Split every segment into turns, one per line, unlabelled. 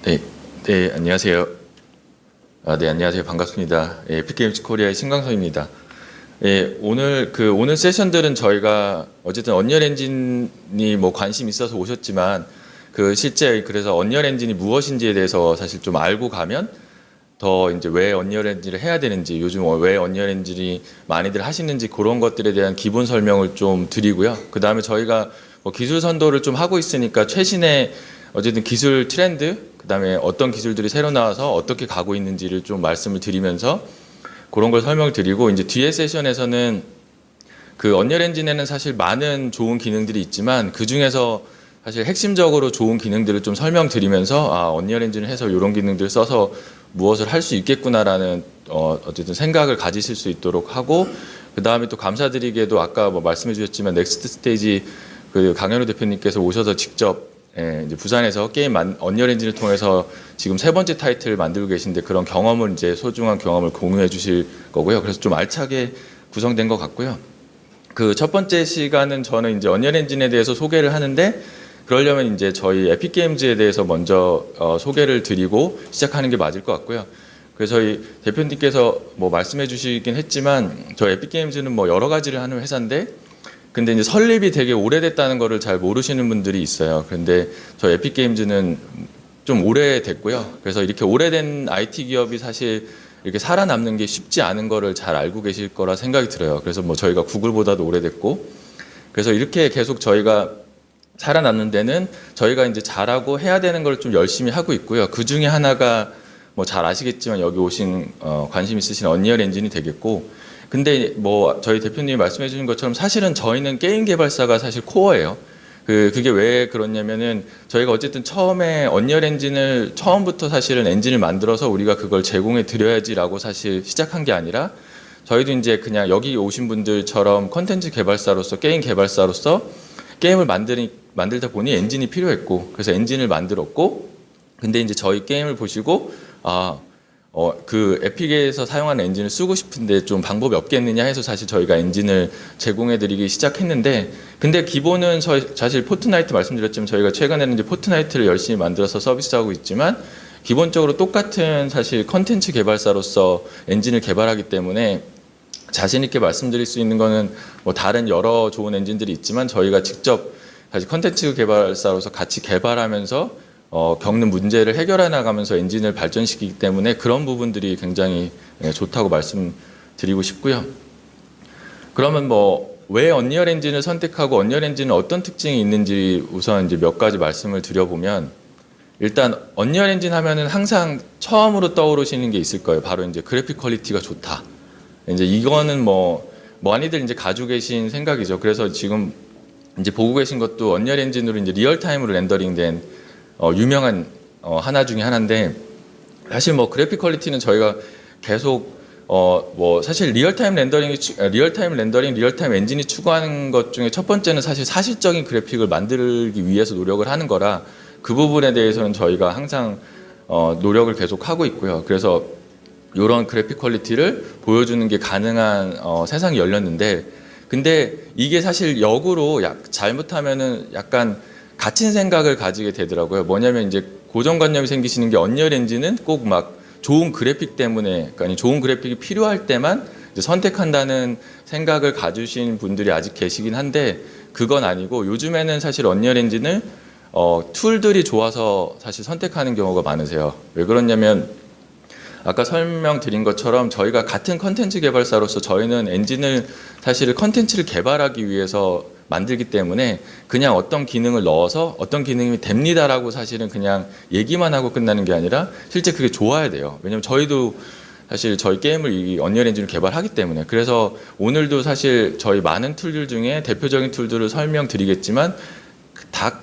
네, 네, 안녕하세요. 네, 안녕하세요. 반갑습니다. 에픽게임즈 코리아의 신광석입니다. 오늘 세션들은 저희가 어쨌든 언리얼 엔진이 뭐 관심 있어서 오셨지만 실제 그래서 언리얼 엔진이 무엇인지에 대해서 사실 좀 알고 가면 더 이제 왜 언리얼 엔진을 해야 되는지, 요즘 왜 언리얼 엔진이 많이들 하시는지 그런 것들에 대한 기본 설명을 좀 드리고요. 그 다음에 저희가 뭐 기술 선도를 좀 하고 있으니까 최신의 어쨌든 기술 트렌드, 그 다음에 어떤 기술들이 새로 나와서 어떻게 가고 있는지를 좀 말씀을 드리면서 그런 걸 설명을 드리고, 이제 뒤에 세션에서는 언리얼 엔진에는 사실 많은 좋은 기능들이 있지만 그 중에서 사실 핵심적으로 좋은 기능들을 좀 설명드리면서 언리얼 엔진을 해서 이런 기능들을 써서 무엇을 할 수 있겠구나라는 어쨌든 생각을 가지실 수 있도록 하고, 그 다음에 또 감사드리게도 아까 뭐 말씀해 주셨지만 넥스트 스테이지 강현우 대표님께서 오셔서 직접 이제 부산에서 언리얼 엔진을 통해서 지금 3번째 타이틀을 만들고 계신데 그런 경험을 이제 소중한 경험을 공유해 주실 거고요. 그래서 좀 알차게 구성된 것 같고요. 첫 번째 시간은 저는 이제 언리얼 엔진에 대해서 소개를 하는데, 그러려면 이제 저희 에픽게임즈에 대해서 먼저 소개를 드리고 시작하는 게 맞을 것 같고요. 그래서 저희 대표님께서 뭐 말씀해 주시긴 했지만 저희 에픽게임즈는 뭐 여러 가지를 하는 회사인데, 근데 이제 설립이 되게 오래됐다는 거를 잘 모르시는 분들이 있어요. 그런데 저희 에픽게임즈는 좀 오래됐고요. 그래서 이렇게 오래된 IT 기업이 사실 이렇게 살아남는 게 쉽지 않은 거를 잘 알고 계실 거라 생각이 들어요. 그래서 뭐 저희가 구글보다도 오래됐고, 그래서 이렇게 계속 저희가 살아남는 데는 저희가 이제 잘하고 해야 되는 걸 좀 열심히 하고 있고요. 그 중에 하나가 뭐 잘 아시겠지만 여기 오신 관심 있으신 언리얼 엔진이 되겠고, 근데 뭐 저희 대표님이 말씀해 주신 것처럼 사실은 저희는 게임 개발사가 사실 코어예요. 그게 왜 그렇냐면은 저희가 어쨌든 처음에 언리얼 엔진을 처음부터 사실은 엔진을 만들어서 우리가 그걸 제공해 드려야지라고 사실 시작한 게 아니라, 저희도 이제 그냥 여기 오신 분들처럼 컨텐츠 개발사로서 게임 개발사로서 게임을 만들다 보니 엔진이 필요했고, 그래서 엔진을 만들었고, 근데 이제 저희 게임을 보시고 에픽에서 사용하는 엔진을 쓰고 싶은데 좀 방법이 없겠느냐 해서 사실 저희가 엔진을 제공해드리기 시작했는데, 근데 기본은 사실 포트나이트 말씀드렸지만 저희가 최근에는 이제 포트나이트를 열심히 만들어서 서비스하고 있지만 기본적으로 똑같은 사실 컨텐츠 개발사로서 엔진을 개발하기 때문에 자신 있게 말씀드릴 수 있는 거는 뭐 다른 여러 좋은 엔진들이 있지만 저희가 직접 사실 컨텐츠 개발사로서 같이 개발하면서 겪는 문제를 해결해 나가면서 엔진을 발전시키기 때문에 그런 부분들이 굉장히 좋다고 말씀드리고 싶고요. 그러면 뭐 왜 언리얼 엔진을 선택하고 언리얼 엔진은 어떤 특징이 있는지 우선 이제 몇 가지 말씀을 드려보면, 일단 언리얼 엔진 하면은 항상 처음으로 떠오르시는 게 있을 거예요. 바로 이제 그래픽 퀄리티가 좋다. 이제 이거는 뭐 많이들 이제 가지고 계신 생각이죠. 그래서 지금 이제 보고 계신 것도 언리얼 엔진으로 이제 리얼타임으로 렌더링된 유명한 하나 중에 하나인데, 사실 뭐 그래픽 퀄리티는 저희가 계속 뭐 사실 리얼타임 엔진이 추구하는 것 중에 첫 번째는 사실 사실적인 그래픽을 만들기 위해서 노력을 하는 거라, 그 부분에 대해서는 저희가 항상 노력을 계속 하고 있고요. 그래서 이런 그래픽 퀄리티를 보여주는 게 가능한 세상이 열렸는데, 근데 이게 사실 역으로 잘못하면은 약간 갇힌 생각을 가지게 되더라고요. 뭐냐면 이제 고정관념이 생기시는 게 언리얼 엔진은 꼭 막 좋은 그래픽 때문에, 그러니까 좋은 그래픽이 필요할 때만 이제 선택한다는 생각을 가지신 분들이 아직 계시긴 한데, 그건 아니고 요즘에는 사실 언리얼 엔진을 툴들이 좋아서 사실 선택하는 경우가 많으세요. 왜 그러냐면 아까 설명드린 것처럼 저희가 같은 컨텐츠 개발사로서 저희는 엔진을 사실 컨텐츠를 개발하기 위해서 만들기 때문에 그냥 어떤 기능을 넣어서 어떤 기능이 됩니다라고 사실은 그냥 얘기만 하고 끝나는 게 아니라 실제 그게 좋아야 돼요. 왜냐면 저희도 사실 저희 게임을 이 언리얼 엔진을 개발하기 때문에. 그래서 오늘도 사실 저희 많은 툴들 중에 대표적인 툴들을 설명드리겠지만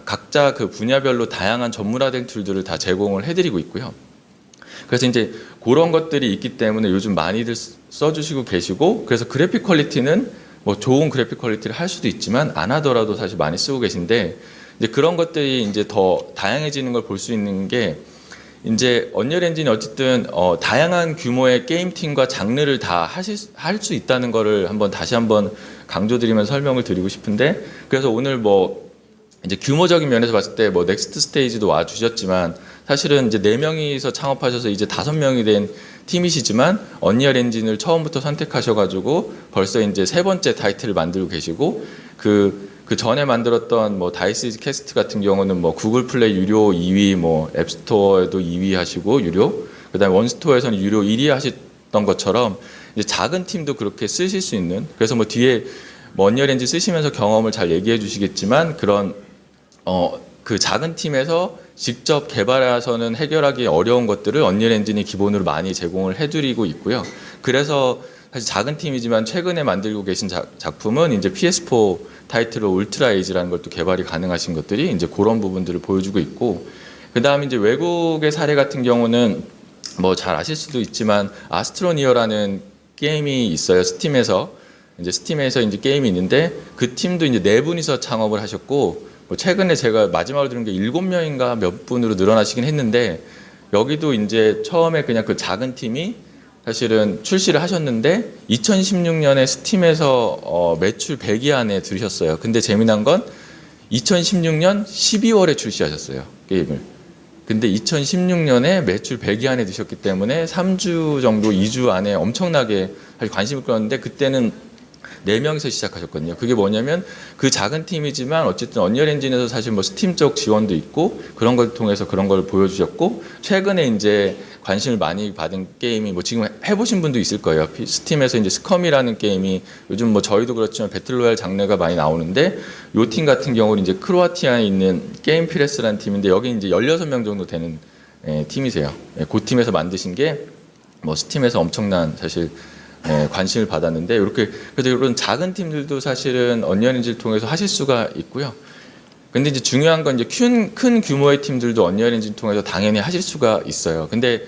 각자 그 분야별로 다양한 전문화된 툴들을 다 제공을 해드리고 있고요. 그래서 이제 그런 것들이 있기 때문에 요즘 많이들 써주시고 계시고, 그래서 그래픽 퀄리티는 뭐 좋은 그래픽 퀄리티를 할 수도 있지만 안 하더라도 사실 많이 쓰고 계신데, 이제 그런 것들이 이제 더 다양해지는 걸 볼 수 있는 게, 이제 언리얼 엔진이 어쨌든 다양한 규모의 게임 팀과 장르를 다 할 수 있다는 거를 다시 한번 강조드리면서 설명을 드리고 싶은데, 그래서 오늘 뭐 이제 규모적인 면에서 봤을 때 뭐 넥스트 스테이지도 와 주셨지만 사실은 이제 4명이서 창업하셔서 이제 5명이 된 팀이시지만 언리얼 엔진을 처음부터 선택하셔가지고 벌써 이제 3번째 타이틀을 만들고 계시고 그 전에 만들었던 뭐 다이스 캐스트 같은 경우는 뭐 구글 플레이 유료 2위, 뭐 앱스토어에도 2위 하시고 유료, 그다음에 원스토어에서는 유료 1위 하셨던 것처럼 이제 작은 팀도 그렇게 쓰실 수 있는, 그래서 뭐 뒤에 뭐 언리얼 엔진 쓰시면서 경험을 잘 얘기해 주시겠지만 그런 그 작은 팀에서 직접 개발해서는 해결하기 어려운 것들을 언리얼 엔진이 기본으로 많이 제공을 해드리고 있고요. 그래서 사실 작은 팀이지만 최근에 만들고 계신 작품은 이제 PS4 타이틀로 울트라 에이지라는 걸 또 개발이 가능하신 것들이 이제 그런 부분들을 보여주고 있고, 그 다음에 이제 외국의 사례 같은 경우는 뭐 잘 아실 수도 있지만 아스트로니어라는 게임이 있어요. 스팀에서 이제 게임이 있는데 그 팀도 이제 4분이서 창업을 하셨고, 뭐 최근에 제가 마지막으로 들은 게 7명인가 몇 분으로 늘어나시긴 했는데, 여기도 이제 처음에 그냥 그 작은 팀이 사실은 출시를 하셨는데 2016년에 스팀에서 매출 100위 안에 들으셨어요. 근데 재미난 건 2016년 12월에 출시하셨어요, 게임을. 근데 2016년에 매출 100위 안에 드셨기 때문에 3주 정도, 2주 안에 엄청나게 관심을 끌었는데, 그때는 4명이서 시작하셨거든요. 그게 뭐냐면 그 작은 팀이지만 어쨌든 언리얼 엔진에서 사실 뭐 스팀 쪽 지원도 있고 그런 걸 통해서 그런 걸 보여주셨고, 최근에 이제 관심을 많이 받은 게임이 뭐 지금 해보신 분도 있을 거예요. 스팀에서 이제 스컴이라는 게임이 요즘 뭐 저희도 그렇지만 배틀로얄 장르가 많이 나오는데, 요 팀 같은 경우는 이제 크로아티아에 있는 게임 피레스라는 팀인데 여기 이제 16명 정도 되는 팀이세요. 그 팀에서 만드신 게 뭐 스팀에서 엄청난 사실 관심을 받았는데, 이렇게 그래서 이런 작은 팀들도 사실은 언리얼 엔진을 통해서 하실 수가 있고요. 근데 이제 중요한 건 이제 큰 규모의 팀들도 언리얼 엔진 통해서 당연히 하실 수가 있어요. 근데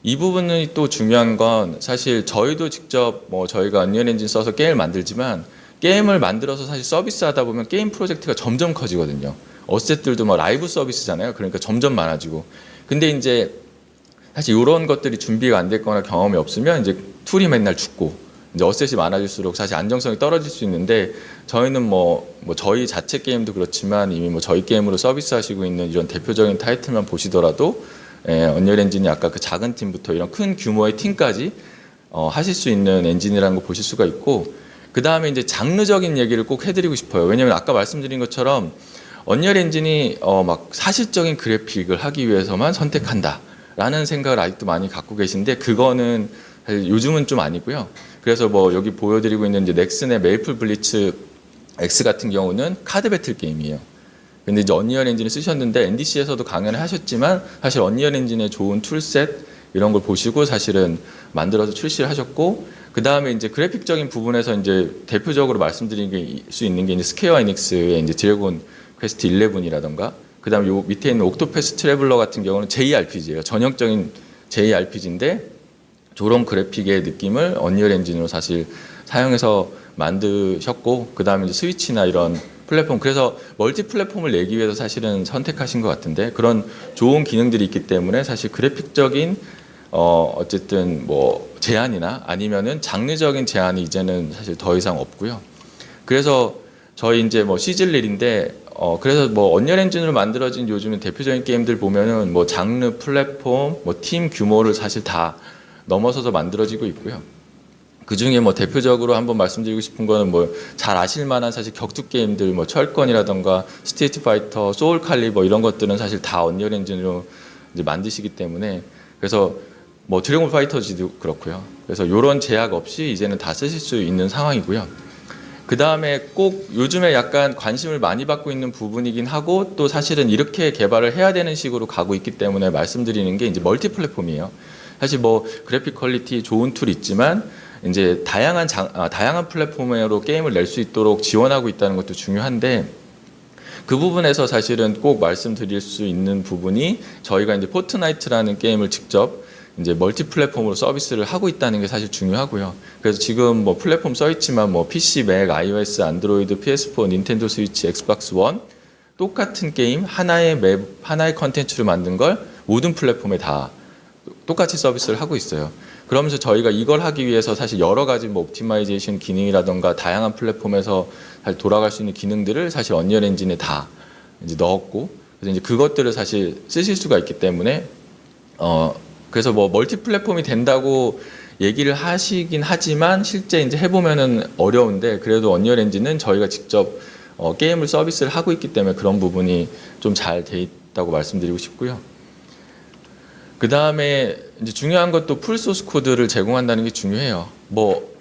이 부분이 또 중요한 건 사실 저희도 직접 뭐 저희가 언리얼 엔진 써서 게임을 만들지만 게임을 만들어서 사실 서비스하다 보면 게임 프로젝트가 점점 커지거든요. 어셋들도 뭐 라이브 서비스잖아요. 그러니까 점점 많아지고. 근데 이제 사실 이런 것들이 준비가 안 됐거나 경험이 없으면 이제 툴이 맨날 죽고 이제 어셋이 많아질수록 사실 안정성이 떨어질 수 있는데, 저희는 뭐 저희 자체 게임도 그렇지만 이미 뭐 저희 게임으로 서비스하시고 있는 이런 대표적인 타이틀만 보시더라도 언리얼 엔진이 아까 그 작은 팀부터 이런 큰 규모의 팀까지 하실 수 있는 엔진이라는 거 보실 수가 있고, 그 다음에 이제 장르적인 얘기를 꼭 해드리고 싶어요. 왜냐하면 아까 말씀드린 것처럼 언리얼 엔진이 막 사실적인 그래픽을 하기 위해서만 선택한다 라는 생각을 아직도 많이 갖고 계신데, 그거는 요즘은 좀 아니고요. 그래서 뭐 여기 보여드리고 있는 이제 넥슨의 메이플 블리츠 X 같은 경우는 카드 배틀 게임이에요. 근데 이제 언리얼 엔진을 쓰셨는데 NDC에서도 강연을 하셨지만 사실 언리얼 엔진의 좋은 툴셋 이런 걸 보시고 사실은 만들어서 출시를 하셨고, 그 다음에 이제 그래픽적인 부분에서 이제 대표적으로 말씀드릴 수 있는 게 이제 스퀘어 에닉스의 이제 드래곤 퀘스트 11이라던가, 그 다음에 요 밑에 있는 옥토패스 트래블러 같은 경우는 JRPG예요. 전형적인 JRPG인데 저런 그래픽의 느낌을 언리얼 엔진으로 사실 사용해서 만드셨고, 그 다음에 스위치나 이런 플랫폼, 그래서 멀티 플랫폼을 내기 위해서 사실은 선택하신 것 같은데, 그런 좋은 기능들이 있기 때문에 사실 그래픽적인 어쨌든 뭐 제한이나 아니면은 장르적인 제한이 이제는 사실 더 이상 없고요. 그래서 저희 이제 뭐 시즐1인데 그래서 뭐 언리얼 엔진으로 만들어진 요즘은 대표적인 게임들 보면은 뭐 장르, 플랫폼, 뭐 팀 규모를 사실 다 넘어서서 만들어지고 있고요. 그 중에 뭐 대표적으로 한번 말씀드리고 싶은 거는 뭐 잘 아실 만한 사실 격투 게임들, 뭐 철권이라던가 스트리트 파이터, 소울 칼리버 이런 것들은 사실 다 언리얼 엔진으로 이제 만드시기 때문에, 그래서 뭐 드래곤 파이터즈도 그렇고요. 그래서 이런 제약 없이 이제는 다 쓰실 수 있는 상황이고요. 그 다음에 꼭 요즘에 약간 관심을 많이 받고 있는 부분이긴 하고, 또 사실은 이렇게 개발을 해야 되는 식으로 가고 있기 때문에 말씀드리는 게 이제 멀티 플랫폼이에요. 사실 뭐 그래픽 퀄리티 좋은 툴 있지만 이제 다양한 플랫폼으로 게임을 낼 수 있도록 지원하고 있다는 것도 중요한데, 그 부분에서 사실은 꼭 말씀드릴 수 있는 부분이 저희가 이제 포트나이트라는 게임을 직접 이제 멀티 플랫폼으로 서비스를 하고 있다는 게 사실 중요하고요. 그래서 지금 뭐 플랫폼 써 있지만 뭐 PC, 맥, iOS, 안드로이드, PS4, 닌텐도 스위치, 엑스박스 원 똑같은 게임 하나의 맵, 하나의 컨텐츠를 만든 걸 모든 플랫폼에 다 똑같이 서비스를 하고 있어요. 그러면서 저희가 이걸 하기 위해서 사실 여러 가지 뭐 옵티마이제이션 기능이라던가 다양한 플랫폼에서 사실 돌아갈 수 있는 기능들을 사실 언리얼 엔진에 다 이제 넣었고, 그래서 이제 그것들을 사실 쓰실 수가 있기 때문에 그래서 뭐 멀티 플랫폼이 된다고 얘기를 하시긴 하지만 실제 이제 해보면은 어려운데, 그래도 언리얼 엔진은 저희가 직접 게임을 서비스를 하고 있기 때문에 그런 부분이 좀 잘 돼 있다고 말씀드리고 싶고요. 그 다음에 이제 중요한 것도 풀 소스 코드를 제공한다는 게 중요해요. 뭐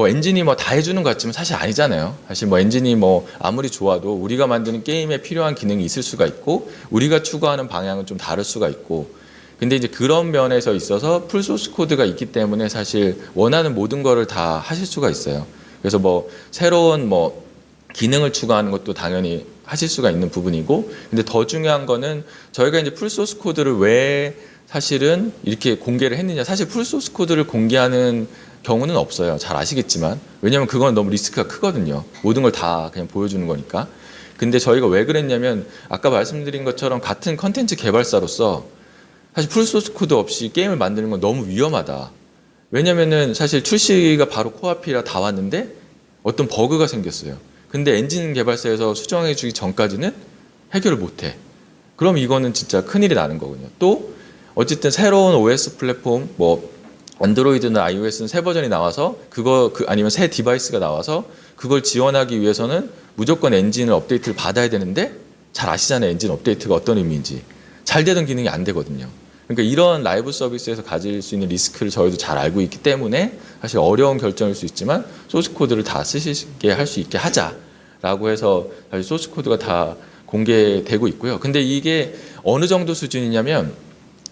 엔진이 뭐 다 해주는 것 같지만 사실 아니잖아요. 사실 뭐 엔진이 뭐 아무리 좋아도 우리가 만드는 게임에 필요한 기능이 있을 수가 있고, 우리가 추구하는 방향은 좀 다를 수가 있고, 근데 이제 그런 면에서 있어서 풀 소스 코드가 있기 때문에 사실 원하는 모든 거를 다 하실 수가 있어요. 그래서 뭐 새로운 뭐 기능을 추가하는 것도 당연히 하실 수가 있는 부분이고, 근데 더 중요한 거는 저희가 이제 풀 소스 코드를 왜 사실은 이렇게 공개를 했느냐. 사실 풀 소스 코드를 공개하는 경우는 없어요. 잘 아시겠지만. 왜냐면 그건 너무 리스크가 크거든요. 모든 걸 다 그냥 보여주는 거니까. 근데 저희가 왜 그랬냐면, 아까 말씀드린 것처럼 같은 컨텐츠 개발사로서 사실 풀 소스 코드 없이 게임을 만드는 건 너무 위험하다. 왜냐면은 사실 출시가 바로 코앞이라 다 왔는데 어떤 버그가 생겼어요. 근데 엔진 개발사에서 수정해 주기 전까지는 해결을 못 해. 그럼 이거는 진짜 큰일이 나는 거거든요. 또 어쨌든 새로운 OS 플랫폼, 뭐 안드로이드나 iOS는 새 버전이 나와서 아니면 새 디바이스가 나와서 그걸 지원하기 위해서는 무조건 엔진을 업데이트를 받아야 되는데, 잘 아시잖아요. 엔진 업데이트가 어떤 의미인지. 잘 되던 기능이 안 되거든요. 그러니까 이런 라이브 서비스에서 가질 수 있는 리스크를 저희도 잘 알고 있기 때문에 사실 어려운 결정일 수 있지만 소스 코드를 다 쓰시게 할 수 있게 하자라고 해서 사실 소스 코드가 다 공개되고 있고요. 근데 이게 어느 정도 수준이냐면,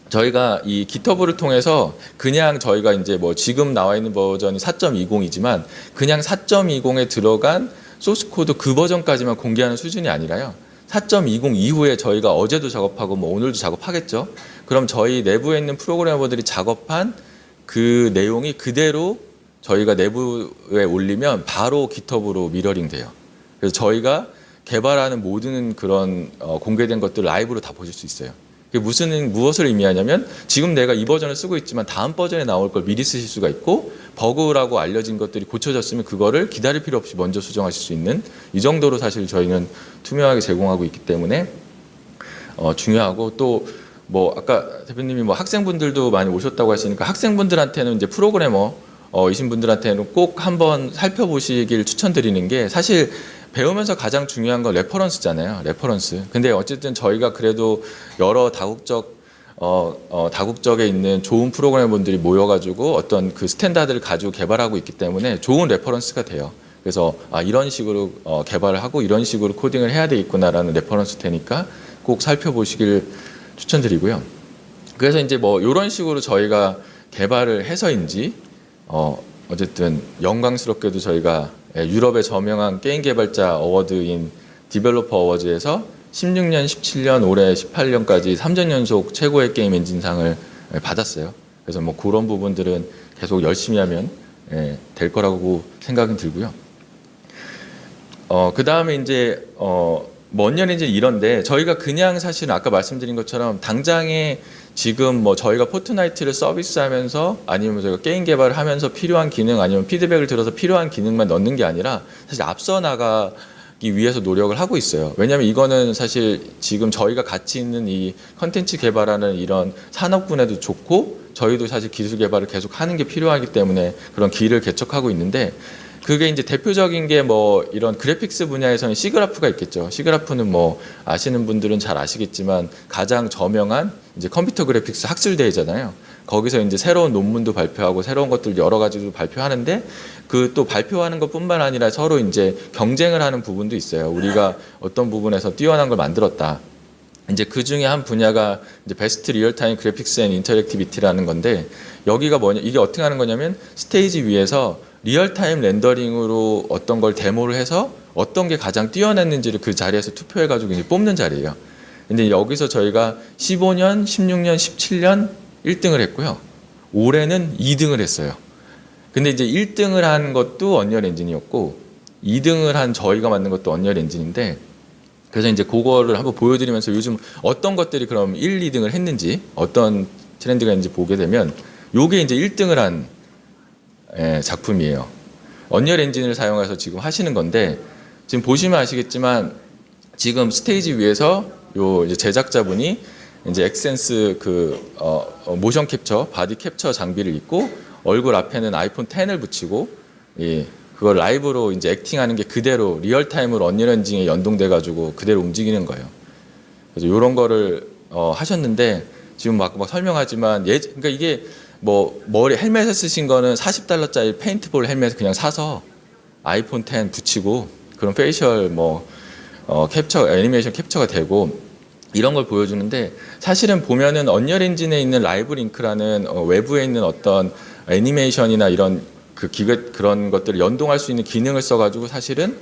저희가 이 깃허브를 통해서 그냥 저희가 이제 뭐 지금 나와 있는 버전이 4.20이지만 그냥 4.20에 들어간 소스 코드 그 버전까지만 공개하는 수준이 아니라요. 4.20 이후에 저희가 어제도 작업하고 뭐 오늘도 작업하겠죠. 그럼 저희 내부에 있는 프로그래머들이 작업한 그 내용이 그대로 저희가 내부에 올리면 바로 깃허브로 미러링 돼요. 그래서 저희가 개발하는 모든 그런 공개된 것들 라이브로 다 보실 수 있어요. 그게 무엇을 의미하냐면, 지금 내가 이 버전을 쓰고 있지만 다음 버전에 나올 걸 미리 쓰실 수가 있고, 버그라고 알려진 것들이 고쳐졌으면 그거를 기다릴 필요 없이 먼저 수정하실 수 있는, 이 정도로 사실 저희는 투명하게 제공하고 있기 때문에 중요하고, 또 뭐 아까 대표님이 뭐 학생분들도 많이 오셨다고 하시니까 학생분들한테는 이제 프로그래머 이신 분들한테는 꼭 한번 살펴보시길 추천드리는 게, 사실 배우면서 가장 중요한 건 레퍼런스잖아요. 레퍼런스. 근데 어쨌든 저희가 그래도 여러 다국적에 있는 좋은 프로그래머분들이 모여가지고 어떤 그 스탠다드를 가지고 개발하고 있기 때문에 좋은 레퍼런스가 돼요. 그래서 이런 식으로 개발을 하고 이런 식으로 코딩을 해야 되겠구나라는 레퍼런스 되니까 꼭 살펴보시길 추천드리고요. 그래서 이제 뭐 이런 식으로 저희가 개발을 해서인지 어쨌든 영광스럽게도 저희가 유럽의 저명한 게임 개발자 어워드인 디벨로퍼 어워즈에서 16년, 17년, 올해 18년까지 3전 연속 최고의 게임 엔진상을 받았어요. 그래서 뭐 그런 부분들은 계속 열심히 하면 될 거라고 생각은 들고요. 그 다음에 이제 뭐 언리얼 엔진 이런데, 저희가 그냥 사실 아까 말씀드린 것처럼 당장에 지금 뭐 저희가 포트나이트를 서비스하면서 아니면 저희가 게임 개발을 하면서 필요한 기능, 아니면 피드백을 들어서 필요한 기능만 넣는 게 아니라 사실 앞서 나가기 위해서 노력을 하고 있어요. 왜냐하면 이거는 사실 지금 저희가 같이 있는 이 컨텐츠 개발하는 이런 산업군에도 좋고, 저희도 사실 기술 개발을 계속 하는 게 필요하기 때문에 그런 길을 개척하고 있는데, 그게 이제 대표적인 게 뭐 이런 그래픽스 분야에서는 시그라프가 있겠죠. 시그라프는 뭐 아시는 분들은 잘 아시겠지만 가장 저명한 이제 컴퓨터 그래픽스 학술대회잖아요. 거기서 이제 새로운 논문도 발표하고 새로운 것들 여러 가지도 발표하는데, 그 또 발표하는 것뿐만 아니라 서로 이제 경쟁을 하는 부분도 있어요. 우리가 어떤 부분에서 뛰어난 걸 만들었다. 이제 그 중에 한 분야가 이제 베스트 리얼타임 그래픽스 앤 인터랙티비티라는 건데, 여기가 뭐냐, 이게 어떻게 하는 거냐면 스테이지 위에서 리얼타임 렌더링으로 어떤 걸 데모를 해서 어떤 게 가장 뛰어났는지를 그 자리에서 투표해가지고 이제 뽑는 자리예요. 근데 여기서 저희가 15년, 16년, 17년 1등을 했고요. 올해는 2등을 했어요. 근데 이제 1등을 한 것도 언리얼 엔진이었고 2등을 한 저희가 만든 것도 언리얼 엔진인데, 그래서 이제 그거를 한번 보여드리면서 요즘 어떤 것들이 그럼 1, 2등을 했는지, 어떤 트렌드가 있는지 보게 되면, 요게 이제 1등을 한 작품이에요. 언리얼 엔진을 사용해서 지금 하시는 건데, 지금 보시면 아시겠지만 지금 스테이지 위에서 요 이제 제작자분이 이제 엑센스 모션 캡처, 바디 캡처 장비를 입고 얼굴 앞에는 아이폰 10을 붙이고 그걸 라이브로 이제 액팅하는 게 그대로 리얼 타임으로 언리얼 엔진에 연동돼 가지고 그대로 움직이는 거예요. 그래서 이런 거를 하셨는데 지금 막 설명하지만 그러니까 이게 뭐 머리 헬멧에 쓰신 거는 $40짜리 페인트볼 헬멧 그냥 사서 아이폰 10 붙이고 그런 페이셜 캡처 애니메이션 capture가 되고 이런 걸 보여주는데 사실은 보면은 언리얼 엔진에 있는 라이브 링크라는 외부에 있는 어떤 애니메이션이나 이런 그런 것들을 연동할 수 있는 기능을 써가지고 사실은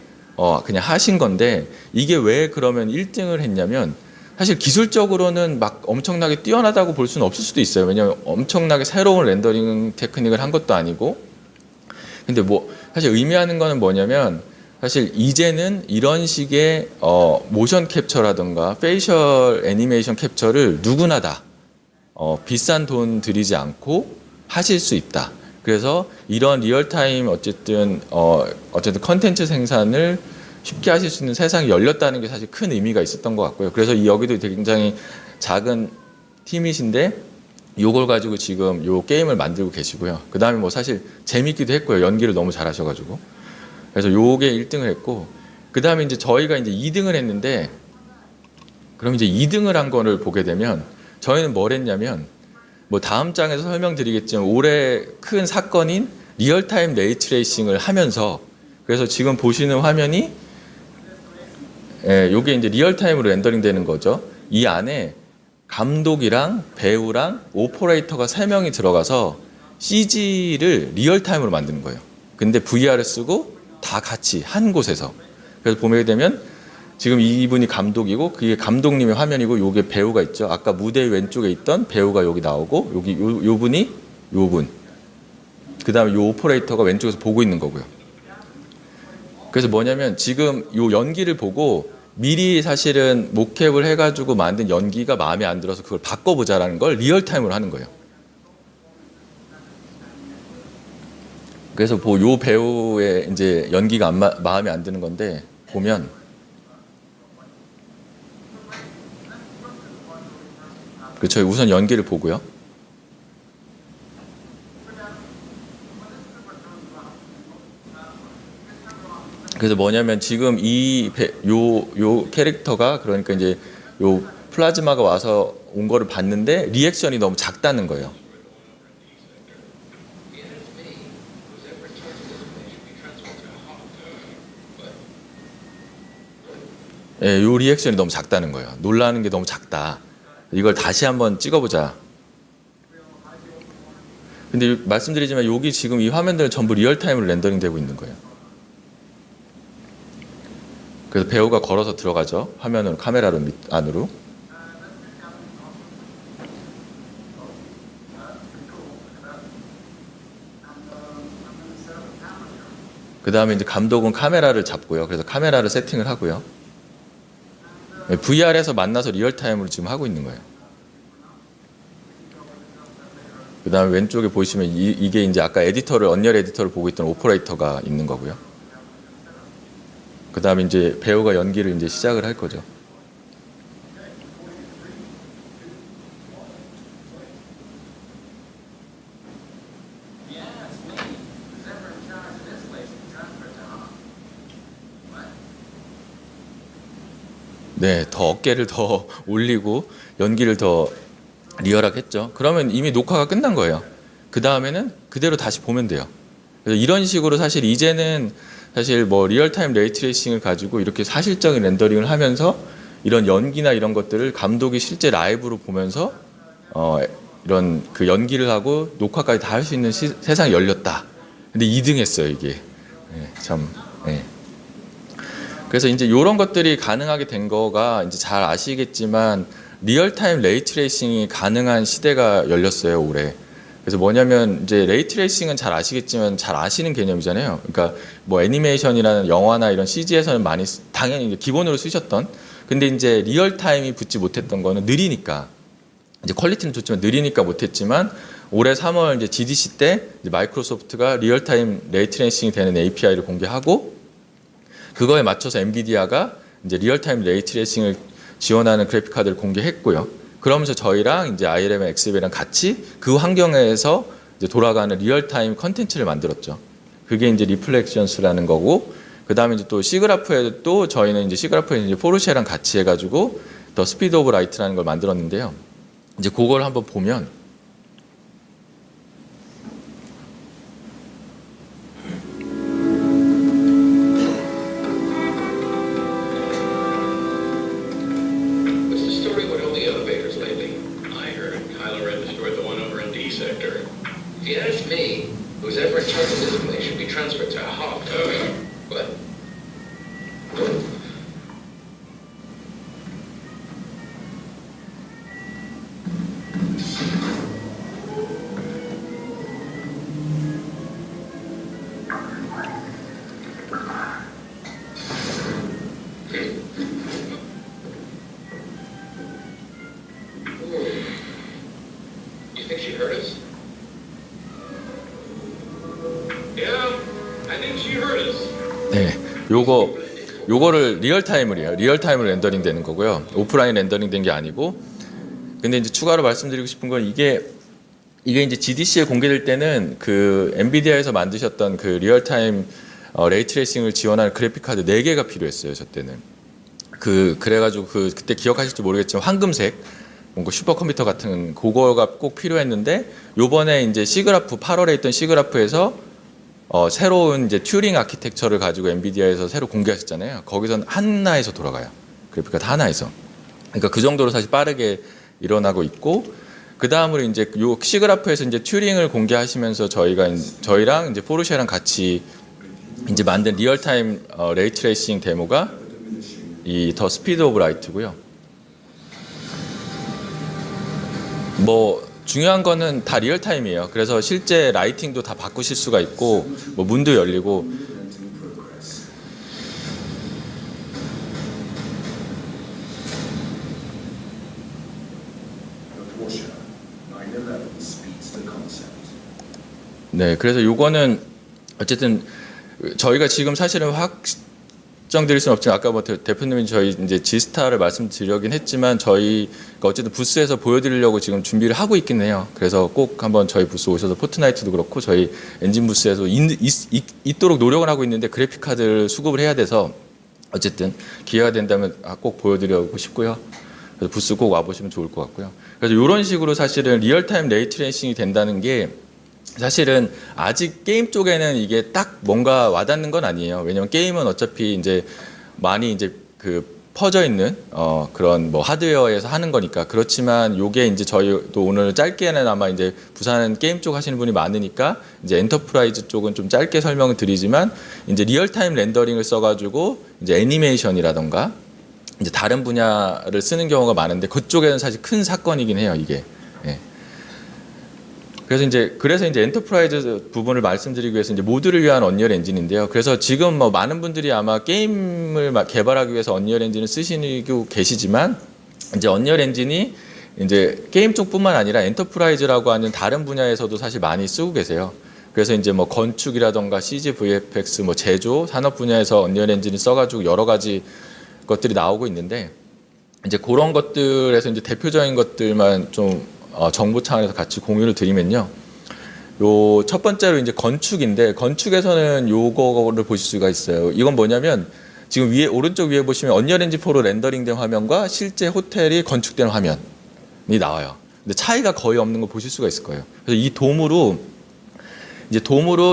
그냥 하신 건데 이게 왜 그러면 1등을 했냐면 사실 기술적으로는 막 엄청나게 뛰어나다고 볼 수는 없을 수도 있어요. 왜냐하면 엄청나게 새로운 렌더링 테크닉을 한 것도 아니고 근데 사실 의미하는 거는 뭐냐면 사실 이제는 이런 식의 모션 캡처라든가 페이셜 애니메이션 캡처를 누구나 다 비싼 돈 들이지 않고 하실 수 있다. 그래서 이런 리얼타임 어쨌든 컨텐츠 생산을 쉽게 하실 수 있는 세상이 열렸다는 게 사실 큰 의미가 있었던 것 같고요. 그래서 여기도 굉장히 작은 팀이신데 요걸 가지고 지금 요 게임을 만들고 계시고요. 그 다음에 사실 재밌기도 했고요. 연기를 너무 잘하셔가지고. 그래서 요게 1등을 했고, 그 다음에 이제 저희가 이제 2등을 했는데, 그럼 이제 2등을 한 거를 보게 되면, 저희는 뭘 했냐면, 다음 장에서 설명드리겠지만, 올해 큰 사건인 리얼타임 레이트레이싱을 하면서, 그래서 지금 보시는 화면이, 요게 이제 리얼타임으로 렌더링 되는 거죠. 이 안에 감독이랑 배우랑 오퍼레이터가 3명이 들어가서 CG를 리얼타임으로 만드는 거예요. 근데 VR을 쓰고 다 같이 한 곳에서. 그래서 보게 되면 지금 이분이 감독이고 그게 감독님의 화면이고 요게 배우가 있죠. 아까 무대 왼쪽에 있던 배우가 여기 나오고 여기 요 분이 요 분. 그다음에 요 오퍼레이터가 왼쪽에서 보고 있는 거고요. 그래서 뭐냐면 지금 요 연기를 보고 미리 사실은 모캡을 해가지고 만든 연기가 마음에 안 들어서 그걸 바꿔보자라는 걸 리얼타임으로 하는 거예요. 그래서 요 배우의 이제 연기가 마음에 안 드는 건데 보면 그렇죠. 우선 연기를 보고요. 그래서 뭐냐면 지금 요 캐릭터가 그러니까 이제 요 플라즈마가 와서 온 거를 봤는데 리액션이 너무 작다는 거예요. 예, 요 리액션이 너무 작다는 거예요. 놀라는 게 너무 작다. 이걸 다시 한번 찍어보자. 근데 말씀드리지만 여기 지금 이 화면들은 전부 리얼타임으로 렌더링 되고 있는 거예요. 그래서 배우가 걸어서 들어가죠. 화면으로, 카메라로 안으로. 그 다음에 이제 감독은 카메라를 잡고요. 그래서 카메라를 세팅을 하고요. VR에서 만나서 리얼타임으로 지금 하고 있는 거예요. 그 다음에 왼쪽에 보시면 이게 이제 아까 언리얼 에디터를 보고 있던 오퍼레이터가 있는 거고요. 그 다음에 이제 배우가 연기를 이제 시작을 할 거죠. 네, 더 어깨를 더 올리고 연기를 더 리얼하게 했죠. 그러면 이미 녹화가 끝난 거예요. 그 다음에는 그대로 다시 보면 돼요. 그래서 이런 식으로 사실 이제는 사실 리얼타임 레이트레이싱을 가지고 이렇게 사실적인 렌더링을 하면서 이런 연기나 이런 것들을 감독이 실제 라이브로 보면서 이런 그 연기를 하고 녹화까지 다 할 수 있는 세상이 열렸다. 근데 2등 했어요, 이게. 네, 참. 네. 그래서 이제 이런 것들이 가능하게 된 거가 이제 잘 아시겠지만 리얼타임 레이트레이싱이 가능한 시대가 열렸어요, 올해. 그래서 뭐냐면 이제 레이트레이싱은 잘 아시겠지만 잘 아시는 개념이잖아요. 그러니까 애니메이션이라는 영화나 이런 CG에서는 많이 당연히 이제 기본으로 쓰셨던. 근데 이제 리얼타임이 붙지 못했던 거는 느리니까 이제 퀄리티는 좋지만 느리니까 못했지만 올해 3월 이제 GDC 때 이제 마이크로소프트가 리얼타임 레이트레이싱이 되는 API를 공개하고 그거에 맞춰서 엔비디아가 이제 리얼타임 레이 트레이싱을 지원하는 그래픽 카드를 공개했고요. 그러면서 저희랑 이제 ILM 엑스벨이랑 같이 그 환경에서 이제 돌아가는 리얼타임 컨텐츠를 만들었죠. 그게 이제 리플렉션스라는 거고, 그 다음에 이제 또 시그라프에 또 저희는 이제 시그라프에 이제 포르쉐랑 같이 해가지고 더 스피드 오브 라이트라는 걸 만들었는데요. 이제 그걸 한번 보면
What's the story with all the elevators lately? I heard Kylo Ren destroyed the one over in D sector. If you ask me, who's ever in charge of this place should be transferred to Hawk. What? You think she heard us? Yeah, I think she heard us.
네, 요거를 리얼타임을 해요. 리얼타임으로 렌더링 되는 거고요. 오프라인 렌더링 된 게 아니고. 근데 이제 추가로 말씀드리고 싶은 건 이게 이제 GDC에 공개될 때는 그 엔비디아에서 만드셨던 그 리얼타임 레이 트레이싱을 지원하는 그래픽 카드 4개가 필요했어요. 저 때는. 그래가지고 그때 기억하실지 모르겠지만 황금색 뭔가 슈퍼컴퓨터 같은 그거가 꼭 필요했는데, 요번에 이제 시그라프 8월에 있던 시그라프에서 새로운 이제 튜링 아키텍처를 가지고 엔비디아에서 새로 공개하셨잖아요. 거기선 하나에서 돌아가요. 그래픽카드 하나에서. 그러니까 그 정도로 사실 빠르게 일어나고 있고, 그 다음으로 이제 요 시그라프에서 이제 튜링을 공개하시면서 저희랑 이제 포르쉐랑 같이 이제 만든 리얼타임 레이 트레이싱 데모가 이 더 스피드 오브 라이트고요. 뭐 중요한 거는 다 리얼타임이에요. 그래서 실제 라이팅도 다 바꾸실 수가 있고, 뭐 문도 열리고. 네, 그래서 요거는 어쨌든 저희가 지금 사실은 확정드릴 수는 없지만, 아까 뭐 대표님이 저희 이제 지스타를 말씀드리긴 했지만, 저희가 어쨌든 부스에서 보여드리려고 지금 준비를 하고 있긴 해요. 그래서 꼭 한번 저희 부스 오셔서 포트나이트도 그렇고 저희 엔진 부스에서 있도록 노력을 하고 있는데, 그래픽 카드를 수급을 해야 돼서 어쨌든 기회가 된다면 꼭 보여드리고 싶고요. 그래서 부스 꼭 와보시면 좋을 것 같고요. 그래서 이런 식으로 사실은 리얼타임 레이 트레이싱이 된다는 게 사실은 아직 게임 쪽에는 이게 딱 뭔가 와닿는 건 아니에요. 왜냐면 게임은 어차피 이제 많이 이제 퍼져 있는 그런 뭐 하드웨어에서 하는 거니까. 그렇지만 요게 이제 저희도 오늘 짧게는 아마 이제 부산 게임 쪽 하시는 분이 많으니까 이제 엔터프라이즈 쪽은 좀 짧게 설명을 드리지만, 이제 리얼타임 렌더링을 써가지고 이제 애니메이션이라던가 이제 다른 분야를 쓰는 경우가 많은데, 그쪽에는 사실 큰 사건이긴 해요, 이게. 예. 그래서 이제 엔터프라이즈 부분을 말씀드리기 위해서 이제 모두를 위한 언리얼 엔진인데요. 그래서 지금 뭐 많은 분들이 아마 게임을 개발하기 위해서 언리얼 엔진을 쓰시고 계시지만, 이제 언리얼 엔진이 이제 게임 쪽뿐만 아니라 엔터프라이즈라고 하는 다른 분야에서도 사실 많이 쓰고 계세요. 그래서 이제 뭐 건축이라던가 CG, VFX, 뭐 제조, 산업 분야에서 언리얼 엔진을 써가지고 여러 가지 것들이 나오고 있는데, 이제 그런 것들에서 이제 대표적인 것들만 좀 정보 차원에서 같이 공유를 드리면요. 요 첫 번째로 이제 건축인데, 건축에서는 요거를 보실 수가 있어요. 이건 뭐냐면 지금 오른쪽 위에 보시면 언리얼 엔진 4로 렌더링된 화면과 실제 호텔이 건축된 화면이 나와요. 근데 차이가 거의 없는 거 보실 수가 있을 거예요. 그래서 이 돔으로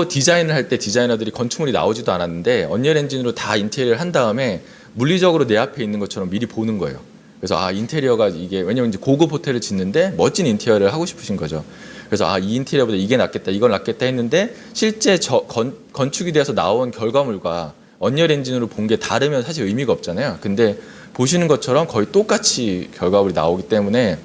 디자인을 할 때 디자이너들이 건축물이 나오지도 않았는데 언리얼 엔진으로 다 인테리어를 한 다음에 물리적으로 내 앞에 있는 것처럼 미리 보는 거예요. 그래서 인테리어가 이게, 왜냐면 이제 고급 호텔을 짓는데 멋진 인테리어를 하고 싶으신 거죠. 그래서 이 인테리어보다 이게 낫겠다, 이건 낫겠다 했는데, 실제 건축이 돼서 나온 결과물과 언리얼 엔진으로 본 게 다르면 사실 의미가 없잖아요. 근데 보시는 것처럼 거의 똑같이 결과물이 나오기 때문에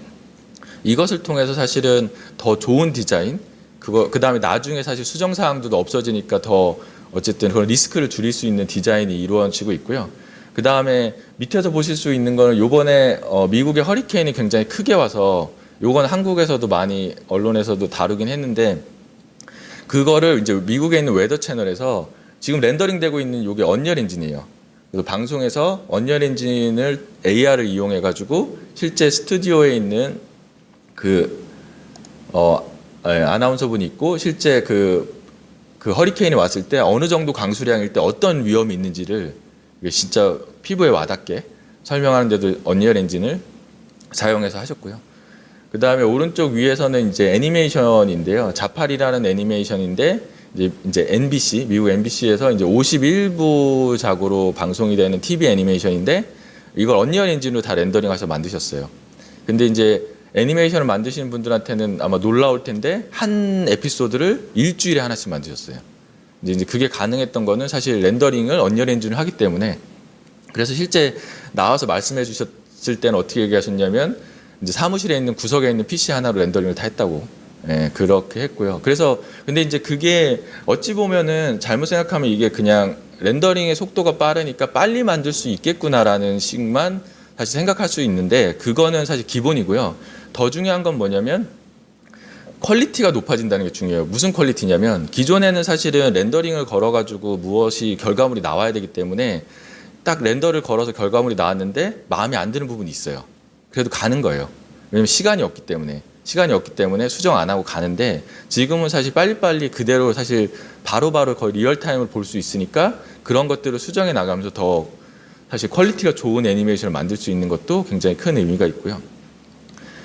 이것을 통해서 사실은 더 좋은 디자인, 그 다음에 나중에 사실 수정 사항도 없어지니까 더 어쨌든 그런 리스크를 줄일 수 있는 디자인이 이루어지고 있고요. 그 다음에 밑에서 보실 수 있는 거는 요번에 미국의 허리케인이 굉장히 크게 와서, 요건 한국에서도 많이 언론에서도 다루긴 했는데, 그거를 이제 미국에 있는 웨더 채널에서 지금 렌더링 되고 있는 요게 언리얼 엔진이에요. 그래서 방송에서 언리얼 엔진을 AR을 이용해 가지고 실제 스튜디오에 있는 그 아나운서분이 있고 실제 그 허리케인이 왔을 때 어느 정도 강수량일 때 어떤 위험이 있는지를 이게 진짜 피부에 와닿게 설명하는데도 언리얼 엔진을 사용해서 하셨고요. 그 다음에 오른쪽 위에서는 이제 애니메이션인데요. 자팔이라는 애니메이션인데 이제 NBC, 미국 NBC에서 이제 51부작으로 방송이 되는 TV 애니메이션인데 이걸 언리얼 엔진으로 다 렌더링해서 만드셨어요. 근데 이제 애니메이션을 만드시는 분들한테는 아마 놀라울 텐데 한 에피소드를 일주일에 하나씩 만드셨어요. 이제 그게 가능했던 거는 사실 렌더링을 언리얼 엔진을 하기 때문에 그래서 실제 나와서 말씀해 주셨을 때는 어떻게 얘기하셨냐면 이제 사무실에 있는 구석에 있는 PC 하나로 렌더링을 다 했다고. 예, 그렇게 했고요. 그래서 근데 이제 그게 어찌 보면은 잘못 생각하면 이게 그냥 렌더링의 속도가 빠르니까 빨리 만들 수 있겠구나라는 식만 사실 생각할 수 있는데 그거는 사실 기본이고요. 더 중요한 건 뭐냐면 퀄리티가 높아진다는 게 중요해요. 무슨 퀄리티냐면 기존에는 사실은 렌더링을 걸어가지고 무엇이 결과물이 나와야 되기 때문에 딱 렌더를 걸어서 결과물이 나왔는데 마음에 안 드는 부분이 있어요. 그래도 가는 거예요. 왜냐면 시간이 없기 때문에 수정 안 하고 가는데 지금은 사실 빨리빨리 그대로 사실 바로바로 거의 리얼타임을 볼 수 있으니까 그런 것들을 수정해 나가면서 더 사실 퀄리티가 좋은 애니메이션을 만들 수 있는 것도 굉장히 큰 의미가 있고요.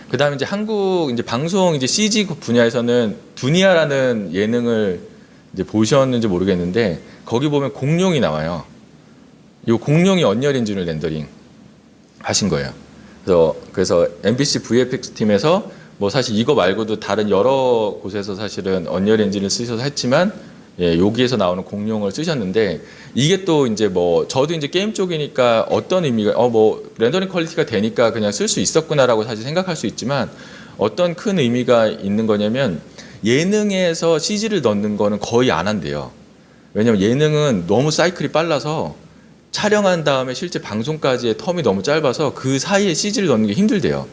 그 다음에 이제 한국 이제 방송 이제 CG 분야에서는 두니아라는 예능을 이제 보셨는지 모르겠는데 거기 보면 공룡이 나와요. 이 공룡이 언리얼 엔진을 렌더링 하신 거예요. 그래서 MBC VFX 팀에서 뭐 사실 이거 말고도 다른 여러 곳에서 사실은 언리얼 엔진을 쓰셔서 했지만 예, 여기에서 나오는 공룡을 쓰셨는데 이게 또 이제 뭐 저도 이제 게임 쪽이니까 어떤 의미가 뭐 렌더링 퀄리티가 되니까 그냥 쓸 수 있었구나라고 사실 생각할 수 있지만 어떤 큰 의미가 있는 거냐면 예능에서 CG를 넣는 거는 거의 안 한대요. 왜냐면 예능은 너무 사이클이 빨라서 촬영한 다음에 실제 방송까지의 텀이 너무 짧아서 그 사이에 CG를 넣는 게 힘들대요.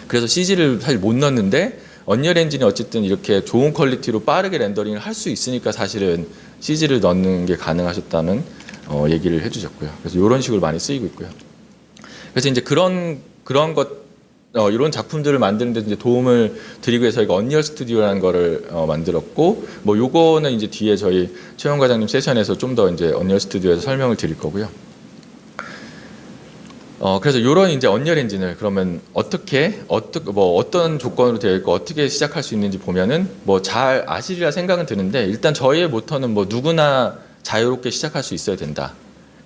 그래서 CG를 사실 못 넣는데 언리얼 엔진이 어쨌든 이렇게 좋은 퀄리티로 빠르게 렌더링을 할 수 있으니까 사실은 CG를 넣는 게 가능하셨다는 얘기를 해주셨고요. 그래서 이런 식으로 많이 쓰이고 있고요. 그래서 이제 그런 이런 작품들을 만드는데 이제 도움을 드리기 위해서 저희가 언리얼 스튜디오라는 거를 만들었고, 뭐 요거는 이제 뒤에 저희 최영 과장님 세션에서 좀 더 이제 언리얼 스튜디오에서 설명을 드릴 거고요. 그래서 이런 이제 언리얼 엔진을 그러면 어떤 조건으로 되어 있고 어떻게 시작할 수 있는지 보면은 뭐 잘 아시리라 생각은 드는데 일단 저희의 모토는 뭐 누구나 자유롭게 시작할 수 있어야 된다.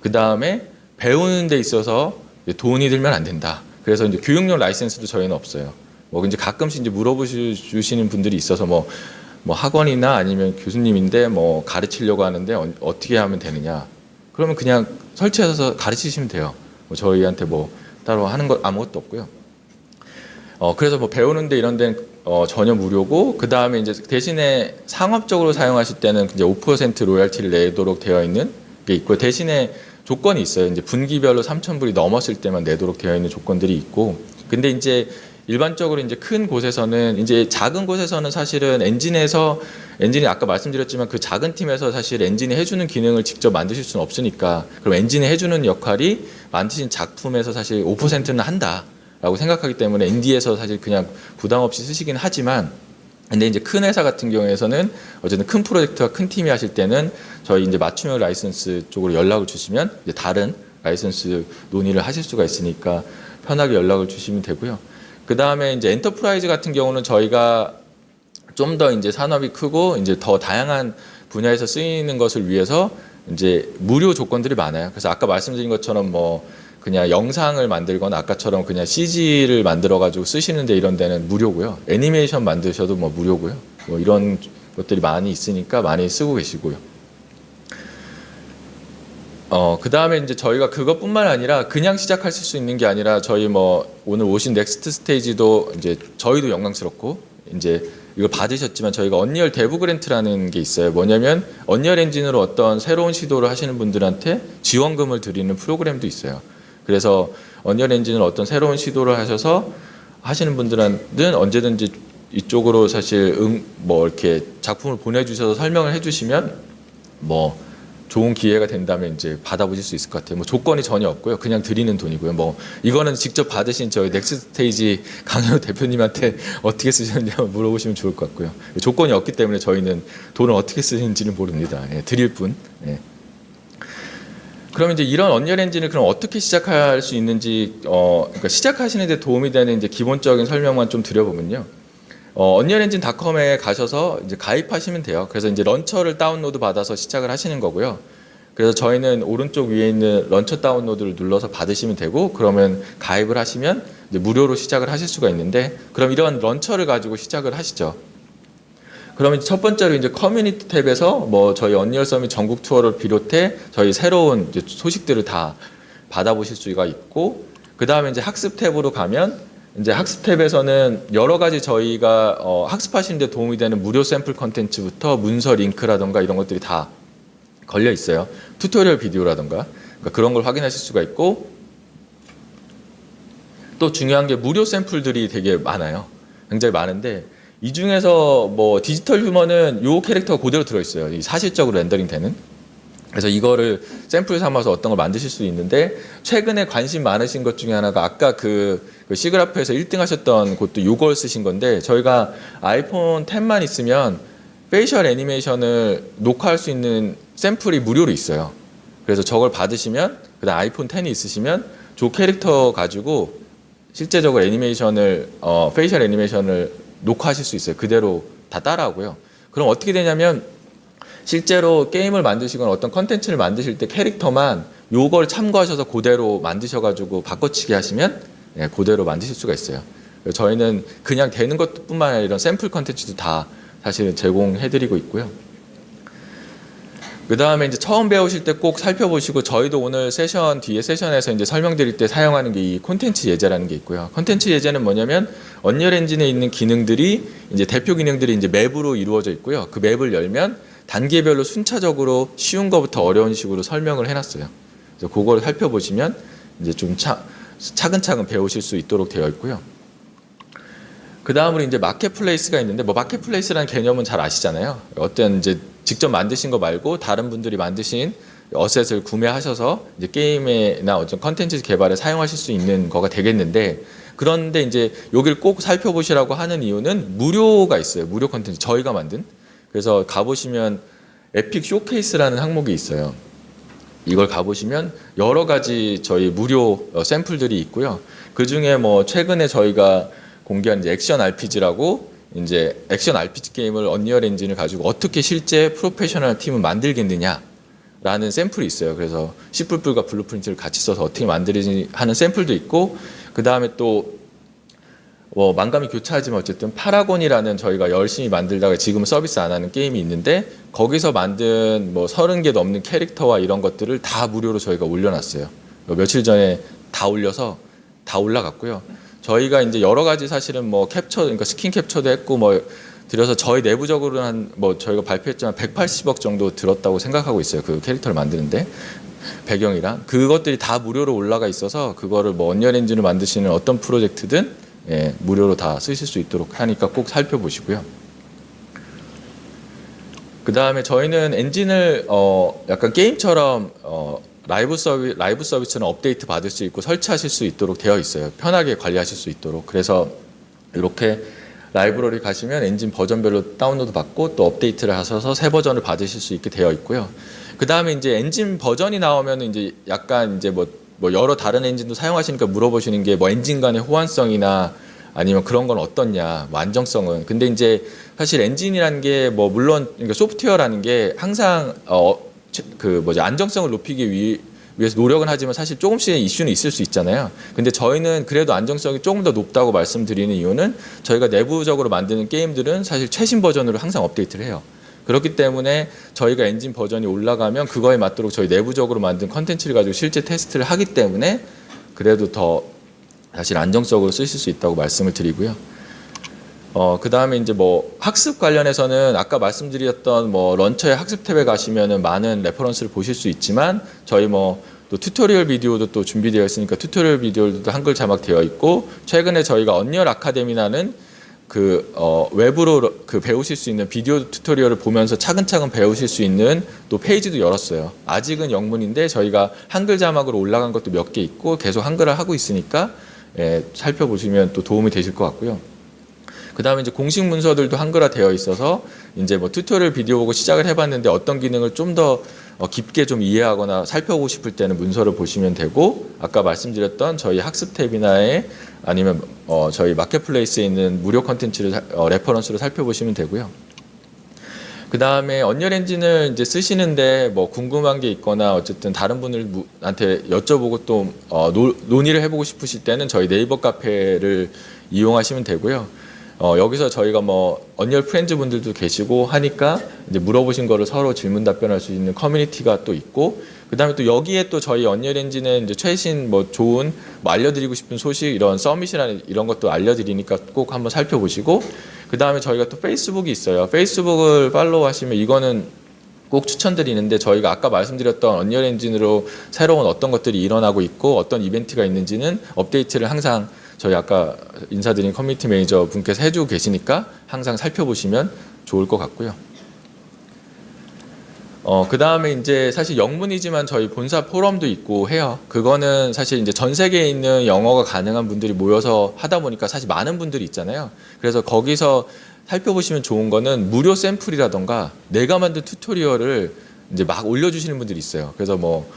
그 다음에 배우는 데 있어서 돈이 들면 안 된다. 그래서 이제 교육용 라이센스도 저희는 없어요. 뭐 이제 가끔씩 이제 물어보시는 분들이 있어서 뭐 학원이나 아니면 교수님인데 뭐 가르치려고 하는데 어떻게 하면 되느냐. 그러면 그냥 설치해서 가르치시면 돼요. 뭐 저희한테 뭐 따로 하는 것 아무것도 없고요. 그래서 뭐 배우는데 이런 데는 전혀 무료고 그 다음에 이제 대신에 상업적으로 사용하실 때는 이제 5% 로열티를 내도록 되어 있는 게 있고 대신에 조건이 있어요. 이제 분기별로 3,000불이 넘었을 때만 내도록 되어 있는 조건들이 있고 근데 이제 일반적으로 이제 큰 곳에서는 이제 작은 곳에서는 사실은 엔진이 아까 말씀드렸지만 그 작은 팀에서 사실 엔진이 해주는 기능을 직접 만드실 수는 없으니까 그럼 엔진이 해주는 역할이 만드신 작품에서 사실 5%는 한다라고 생각하기 때문에 ND에서 사실 그냥 부담 없이 쓰시긴 하지만 근데 이제 큰 회사 같은 경우에서는 어쨌든 큰 프로젝트와 큰 팀이 하실 때는 저희 이제 맞춤형 라이선스 쪽으로 연락을 주시면 이제 다른 라이선스 논의를 하실 수가 있으니까 편하게 연락을 주시면 되고요. 그 다음에 이제 엔터프라이즈 같은 경우는 저희가 좀 더 이제 산업이 크고 이제 더 다양한 분야에서 쓰이는 것을 위해서 이제 무료 조건들이 많아요. 그래서 아까 말씀드린 것처럼 뭐 그냥 영상을 만들거나 아까처럼 그냥 CG를 만들어 가지고 쓰시는데 이런 데는 무료고요. 애니메이션 만드셔도 뭐 무료고요. 뭐 이런 것들이 많이 있으니까 많이 쓰고 계시고요. 그 다음에 이제 저희가 그것뿐만 아니라 그냥 시작하실 수 있는 게 아니라 저희 뭐 오늘 오신 넥스트 스테이지도 이제 저희도 영광스럽고 이제 이걸 받으셨지만 저희가 언리얼 데브 그랜트라는 게 있어요. 뭐냐면 언리얼 엔진으로 어떤 새로운 시도를 하시는 분들한테 지원금을 드리는 프로그램도 있어요. 그래서 언리얼 엔진을 어떤 새로운 시도를 하셔서 하시는 분들은 언제든지 이쪽으로 사실 뭐 이렇게 작품을 보내주셔서 설명을 해주시면 뭐 좋은 기회가 된다면 이제 받아보실 수 있을 것 같아요. 뭐 조건이 전혀 없고요. 그냥 드리는 돈이고요. 뭐 이거는 직접 받으신 저희 넥스스테이지 강현우 대표님한테 어떻게 쓰셨는지 한번 물어보시면 좋을 것 같고요. 조건이 없기 때문에 저희는 돈을 어떻게 쓰는지는 모릅니다. 예, 드릴 뿐. 예. 그럼 이제 이런 언리얼 엔진을 그럼 어떻게 시작할 수 있는지 그러니까 시작하시는 데 도움이 되는 이제 기본적인 설명만 좀 드려보면요. 언리얼엔진.com에 가셔서 이제 가입하시면 돼요. 그래서 이제 런처를 다운로드 받아서 시작을 하시는 거고요. 그래서 저희는 오른쪽 위에 있는 런처 다운로드를 눌러서 받으시면 되고, 그러면 가입을 하시면 이제 무료로 시작을 하실 수가 있는데, 그럼 이런 런처를 가지고 시작을 하시죠. 그러면 첫 번째로 이제 커뮤니티 탭에서 뭐 저희 언리얼 서밋 전국 투어를 비롯해 저희 새로운 이제 소식들을 다 받아보실 수가 있고, 그 다음에 이제 학습 탭으로 가면 이제 학습 탭에서는 여러 가지 저희가 학습하시는 데 도움이 되는 무료 샘플 컨텐츠부터 문서 링크라던가 이런 것들이 다 걸려 있어요. 튜토리얼 비디오라던가 그러니까 그런 걸 확인하실 수가 있고, 또 중요한 게 무료 샘플들이 되게 많아요. 굉장히 많은데 이 중에서 뭐 디지털 휴머는 요 캐릭터가 그대로 들어있어요. 이 사실적으로 렌더링 되는. 그래서 이거를 샘플 삼아서 어떤 걸 만드실 수 있는데, 최근에 관심 많으신 것 중에 하나가 아까 그 시그라프에서 1등 하셨던 곳도 요걸 쓰신 건데, 저희가 아이폰 10만 있으면 페이셜 애니메이션을 녹화할 수 있는 샘플이 무료로 있어요. 그래서 저걸 받으시면, 그다음 아이폰 10이 있으시면 저 캐릭터 가지고 실제적으로 애니메이션을 페이셜 애니메이션을 녹화하실 수 있어요. 그대로 다 따라하고요. 그럼 어떻게 되냐면 실제로 게임을 만드시거나 어떤 컨텐츠를 만드실 때 캐릭터만 요걸 참고하셔서 그대로 만드셔가지고 바꿔치기 하시면 그대로 만드실 수가 있어요. 저희는 그냥 되는 것뿐만 아니라 이런 샘플 컨텐츠도 다 사실은 제공해드리고 있고요. 그 다음에 이제 처음 배우실 때 꼭 살펴보시고, 저희도 오늘 세션 뒤에 세션에서 이제 설명드릴 때 사용하는 게 이 콘텐츠 예제라는 게 있고요. 콘텐츠 예제는 뭐냐면 언리얼 엔진에 있는 기능들이 이제 대표 기능들이 이제 맵으로 이루어져 있고요. 그 맵을 열면 단계별로 순차적으로 쉬운 것부터 어려운 식으로 설명을 해놨어요. 그래서 그걸 살펴보시면 이제 좀 차근차근 배우실 수 있도록 되어 있고요. 그 다음으로 이제 마켓플레이스가 있는데, 뭐 마켓플레이스라는 개념은 잘 아시잖아요. 어떤 이제 직접 만드신 거 말고 다른 분들이 만드신 어셋을 구매하셔서 이제 게임이나 어떤 컨텐츠 개발에 사용하실 수 있는 거가 되겠는데, 그런데 이제 여기를 꼭 살펴보시라고 하는 이유는 무료가 있어요. 무료 컨텐츠 저희가 만든. 그래서 가보시면 에픽 쇼케이스라는 항목이 있어요. 이걸 가보시면 여러 가지 저희 무료 샘플들이 있고요. 그 중에 뭐 최근에 저희가 공개한 이제 액션 RPG라고, 이제 액션 RPG 게임을 언리얼 엔진을 가지고 어떻게 실제 프로페셔널 팀을 만들겠느냐라는 샘플이 있어요. 그래서 C++과 블루프린트를 같이 써서 어떻게 만들지 하는 샘플도 있고, 그 다음에 또 뭐 만감이 교차하지만 어쨌든 파라곤이라는 저희가 열심히 만들다가 지금은 서비스 안 하는 게임이 있는데, 거기서 만든 뭐 30개 넘는 캐릭터와 이런 것들을 다 무료로 저희가 올려놨어요. 며칠 전에 다 올려서 다 올라갔고요. 저희가 이제 여러 가지 사실은 뭐 캡처, 그러니까 스킨 캡처도 했고 뭐 들여서 저희 내부적으로는 한 뭐 저희가 발표했지만 180억 정도 들었다고 생각하고 있어요. 그 캐릭터를 만드는데 배경이랑 그것들이 다 무료로 올라가 있어서, 그거를 뭐 언리얼 엔진을 만드시는 어떤 프로젝트든 무료로 다 쓰실 수 있도록 하니까 꼭 살펴보시고요. 그 다음에 저희는 엔진을 약간 게임처럼 라이브 서비스는 업데이트 받을 수 있고 설치하실 수 있도록 되어 있어요. 편하게 관리하실 수 있도록. 그래서 이렇게 라이브러리 가시면 엔진 버전별로 다운로드 받고 또 업데이트를 하셔서 새 버전을 받으실 수 있게 되어 있고요. 그 다음에 이제 엔진 버전이 나오면 이제 약간 이제 뭐 여러 다른 엔진도 사용하시니까 물어보시는 게 뭐 엔진 간의 호환성이나 아니면 그런 건 어떻냐, 뭐 안정성은. 근데 이제 사실 엔진이라는 게 뭐 물론 그러니까 소프트웨어라는 게 항상 안정성을 높이기 위해서 노력은 하지만 사실 조금씩의 이슈는 있을 수 있잖아요. 근데 저희는 그래도 안정성이 조금 더 높다고 말씀드리는 이유는 저희가 내부적으로 만드는 게임들은 사실 최신 버전으로 항상 업데이트를 해요. 그렇기 때문에 저희가 엔진 버전이 올라가면 그거에 맞도록 저희 내부적으로 만든 컨텐츠를 가지고 실제 테스트를 하기 때문에 그래도 더 사실 안정적으로 쓰실 수 있다고 말씀을 드리고요. 그 다음에 이제 뭐 학습 관련해서는 아까 말씀드렸던 뭐 런처의 학습 탭에 가시면은 많은 레퍼런스를 보실 수 있지만, 저희 뭐 또 튜토리얼 비디오도 또 준비되어 있으니까 튜토리얼 비디오도 한글 자막 되어 있고, 최근에 저희가 언리얼 아카데미라는 외부로 배우실 수 있는 비디오 튜토리얼을 보면서 차근차근 배우실 수 있는 또 페이지도 열었어요. 아직은 영문인데 저희가 한글 자막으로 올라간 것도 몇 개 있고 계속 한글화 하고 있으니까 살펴보시면 또 도움이 되실 것 같고요. 그 다음에 이제 공식 문서들도 한글화 되어 있어서 이제 뭐 튜토리얼 비디오 보고 시작을 해봤는데 어떤 기능을 좀 더 깊게 좀 이해하거나 살펴보고 싶을 때는 문서를 보시면 되고, 아까 말씀드렸던 저희 학습 탭이나 아니면 저희 마켓플레이스에 있는 무료 컨텐츠를 레퍼런스로 살펴보시면 되고요. 그 다음에 언리얼 엔진을 이제 쓰시는데 뭐 궁금한 게 있거나 어쨌든 다른 분들한테 여쭤보고 또 논의를 해보고 싶으실 때는 저희 네이버 카페를 이용하시면 되고요. 여기서 저희가 뭐 언리얼 프렌즈 분들도 계시고 하니까 이제 물어보신 거를 서로 질문 답변할 수 있는 커뮤니티가 또 있고, 그다음에 또 여기에 또 저희 언리얼 엔진의 이제 최신 뭐 좋은 뭐 알려드리고 싶은 소식, 이런 서밋이나 이런 것도 알려드리니까 꼭 한번 살펴보시고, 그다음에 저희가 또 페이스북이 있어요. 페이스북을 팔로우하시면 이거는 꼭 추천드리는데, 저희가 아까 말씀드렸던 언리얼 엔진으로 새로운 어떤 것들이 일어나고 있고 어떤 이벤트가 있는지는 업데이트를 항상 저희 아까 인사드린 커뮤니티 매니저 분께서 해주고 계시니까 항상 살펴보시면 좋을 것 같고요. 그 다음에 이제 사실 영문이지만 저희 본사 포럼도 있고 해요. 그거는 사실 이제 전 세계에 있는 영어가 가능한 분들이 모여서 하다 보니까 사실 많은 분들이 있잖아요. 그래서 거기서 살펴보시면 좋은 거는 무료 샘플이라던가 내가 만든 튜토리얼을 이제 막 올려주시는 분들이 있어요. 그래서 뭐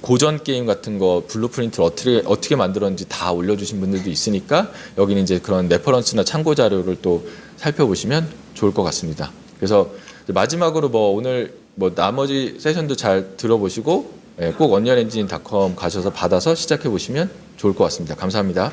고전 게임 같은 거 블루프린트를 어떻게 만들었는지 다 올려주신 분들도 있으니까 여기는 이제 그런 레퍼런스나 참고 자료를 또 살펴보시면 좋을 것 같습니다. 그래서 마지막으로 뭐 오늘 뭐 나머지 세션도 잘 들어보시고 꼭 언리얼엔진.com 가셔서 받아서 시작해 보시면 좋을 것 같습니다. 감사합니다.